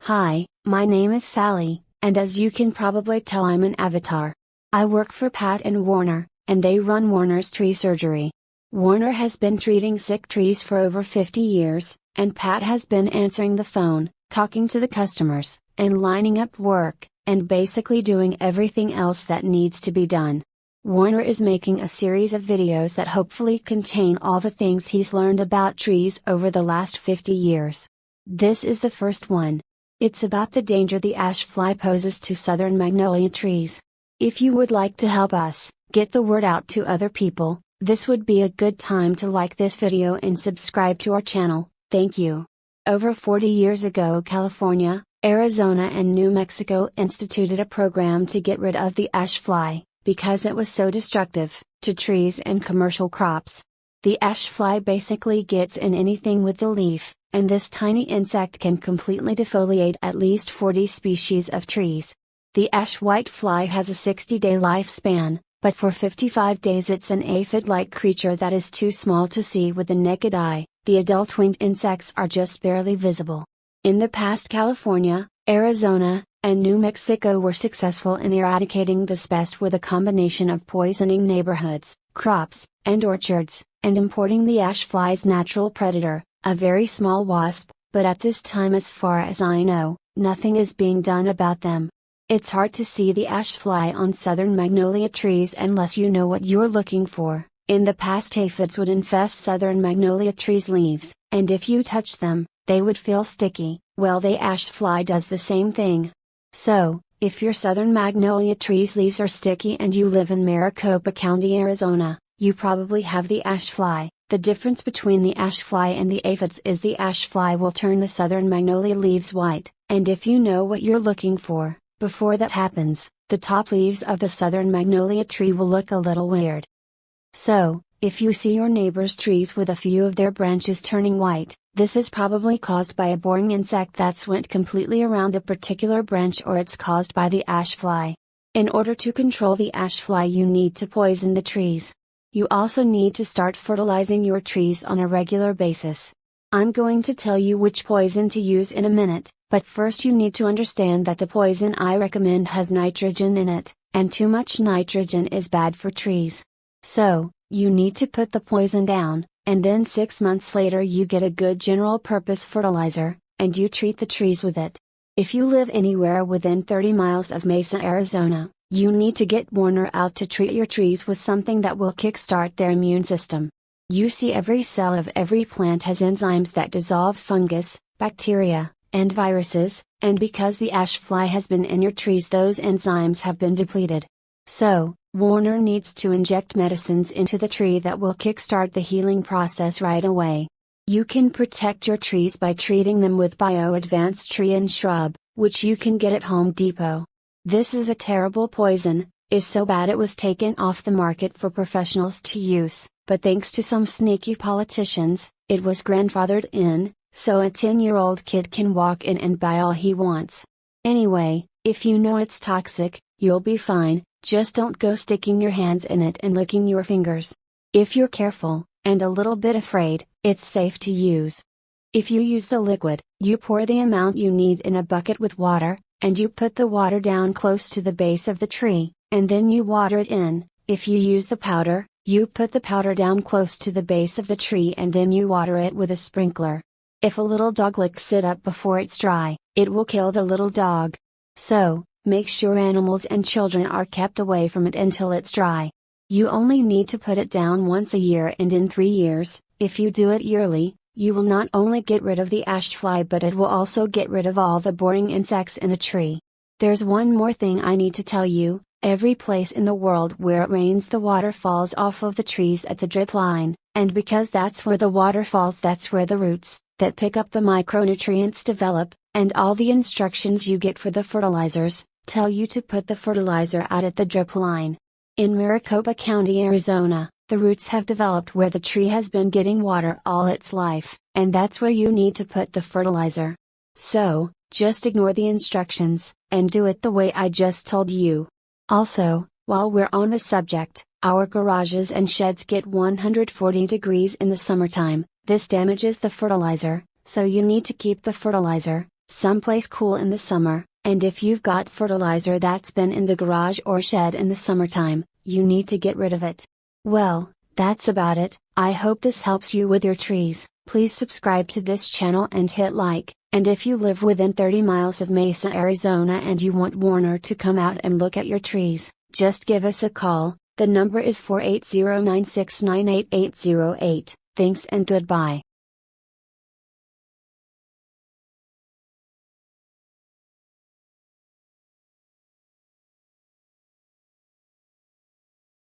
Hi, my name is Sally, and as you can probably tell, I'm an avatar. I work for Pat and Warner, and they run Warner's tree surgery. Warner has been treating sick trees for over 50 years, and Pat has been answering the phone, talking to the customers, and lining up work, and basically doing everything else that needs to be done. Warner is making a series of videos that hopefully contain all the things he's learned about trees over the last 50 years. This is the first one. It's about the danger the ash fly poses to southern magnolia trees. If you would like to help us get the word out to other people, this would be a good time to like this video and subscribe to our channel. Thank you. Over 40 years ago, California, Arizona and New Mexico instituted a program to get rid of the ash fly, because it was so destructive to trees and commercial crops. The ash fly basically gets in anything with the leaf, and this tiny insect can completely defoliate at least 40 species of trees. The ash whitefly has a 60-day lifespan, but for 55 days it's an aphid-like creature that is too small to see with the naked eye. The adult winged insects are just barely visible. In the past, California, Arizona, and New Mexico were successful in eradicating this pest with a combination of poisoning neighborhoods, crops, and orchards, and importing the ash fly's natural predator, a very small wasp, but at this time, as far as I know, nothing is being done about them. It's hard to see the ash fly on southern magnolia trees unless you know what you're looking for. In the past, aphids would infest southern magnolia trees' leaves, and if you touch them, they would feel sticky. Well, the ash fly does the same thing. So, if your southern magnolia tree's leaves are sticky and you live in Maricopa County, Arizona, you probably have the ash fly. The difference between the ash fly and the aphids is the ash fly will turn the southern magnolia leaves white, and if you know what you're looking for, before that happens, the top leaves of the southern magnolia tree will look a little weird. So, if you see your neighbor's trees with a few of their branches turning white, this is probably caused by a boring insect that's went completely around a particular branch, or it's caused by the ash fly. In order to control the ash fly, you need to poison the trees. You also need to start fertilizing your trees on a regular basis. I'm going to tell you which poison to use in a minute, but first you need to understand that the poison I recommend has nitrogen in it, and too much nitrogen is bad for trees. So, you need to put the poison down, and then 6 months later you get a good general purpose fertilizer, and you treat the trees with it. If you live anywhere within 30 miles of Mesa, Arizona, you need to get Warner out to treat your trees with something that will kickstart their immune system. You see, every cell of every plant has enzymes that dissolve fungus, bacteria, and viruses, and because the ash fly has been in your trees, those enzymes have been depleted. So, Warner needs to inject medicines into the tree that will kickstart the healing process right away. You can protect your trees by treating them with Bio Advanced Tree and Shrub, which you can get at Home Depot. This is a terrible poison, is so bad it was taken off the market for professionals to use, but thanks to some sneaky politicians, it was grandfathered in, so a 10-year-old kid can walk in and buy all he wants. Anyway, if you know it's toxic, you'll be fine. Just don't go sticking your hands in it and licking your fingers. If you're careful, and a little bit afraid, it's safe to use. If you use the liquid, you pour the amount you need in a bucket with water, and you put the water down close to the base of the tree, and then you water it in. If you use the powder, you put the powder down close to the base of the tree and then you water it with a sprinkler. If a little dog licks it up before it's dry, it will kill the little dog. So, make sure animals and children are kept away from it until it's dry. You only need to put it down once a year, and in 3 years, if you do it yearly, you will not only get rid of the ash fly, but it will also get rid of all the boring insects in a tree. There's one more thing I need to tell you. Every place in the world where it rains, the water falls off of the trees at the drip line, and because that's where the water falls, that's where the roots that pick up the micronutrients develop, and all the instructions you get for the fertilizers tell you to put the fertilizer out at the drip line. In Maricopa County, Arizona, the roots have developed where the tree has been getting water all its life, and that's where you need to put the fertilizer. So, just ignore the instructions, and do it the way I just told you. Also, while we're on the subject, our garages and sheds get 140 degrees in the summertime. This damages the fertilizer, so you need to keep the fertilizer someplace cool in the summer, and if you've got fertilizer that's been in the garage or shed in the summertime, you need to get rid of it. Well, that's about it. I hope this helps you with your trees. Please subscribe to this channel and hit like, and if you live within 30 miles of Mesa, Arizona and you want Warner to come out and look at your trees, just give us a call. The number is 480-969-8808. Thanks and goodbye.